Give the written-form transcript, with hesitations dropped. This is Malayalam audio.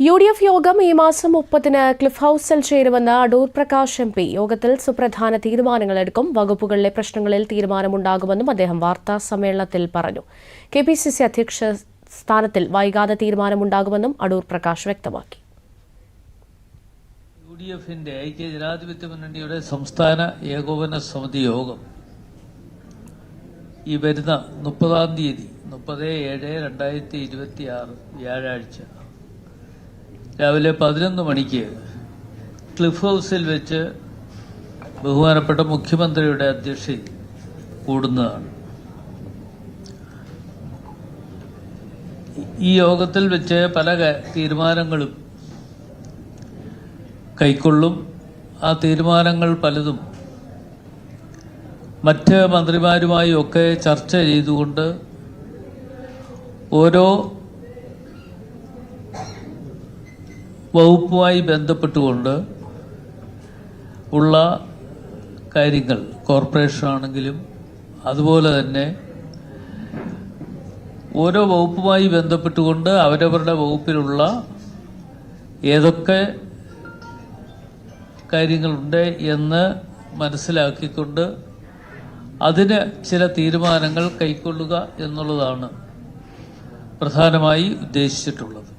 UDF യോഗം ഈ മാസം 30-ന് ക്ലിഫ് ഹൌസിൽ ചേരുമെന്ന് അടൂർ പ്രകാശ് MP. യോഗത്തിൽ സുപ്രധാന തീരുമാനങ്ങളെടുക്കും. വകുപ്പുകളിലെ പ്രശ്നങ്ങളിൽ തീരുമാനമുണ്ടാകുമെന്നും അദ്ദേഹം വാർത്താ സമ്മേളനത്തിൽ പറഞ്ഞു. KPCC അധ്യക്ഷ സ്ഥാനത്തിൽ വൈകാതെ തീരുമാനമുണ്ടാകുമെന്നും അടൂർ പ്രകാശ് വ്യക്തമാക്കി. UDF-ന്റെ ഐക്യ ജനാധിപത്യ മുന്നണിയുടെ സംസ്ഥാന ഏകോപന സമിതി യോഗം ഈ വരുന്ന 30-ാം തീയതി 30/7/2026 വ്യാഴാഴ്ച രാവിലെ 11 മണിക്ക് ക്ലിഫ് ഹൌസിൽ വെച്ച് ബഹുമാനപ്പെട്ട മുഖ്യമന്ത്രിയുടെ അധ്യക്ഷതയിൽ കൂടുന്നതാണ്. ഈ യോഗത്തിൽ വെച്ച് പല തീരുമാനങ്ങളും കൈക്കൊള്ളും. ആ തീരുമാനങ്ങൾ പലതും മറ്റ് മന്ത്രിമാരുമായി ഒക്കെ ചർച്ച ചെയ്തുകൊണ്ട് ഓരോ വകുപ്പുമായി ബന്ധപ്പെട്ടുകൊണ്ട് ഉള്ള കാര്യങ്ങൾ, കോർപ്പറേഷൻ ആണെങ്കിലും അതുപോലെ തന്നെ ഓരോ വകുപ്പുമായി ബന്ധപ്പെട്ടുകൊണ്ട് അവരവരുടെ വകുപ്പിലുള്ള ഏതൊക്കെ കാര്യങ്ങളുണ്ട് എന്ന് മനസ്സിലാക്കിക്കൊണ്ട് അതിന് ചില തീരുമാനങ്ങൾ കൈക്കൊള്ളുക എന്നുള്ളതാണ് പ്രധാനമായി ഉദ്ദേശിച്ചിട്ടുള്ളത്.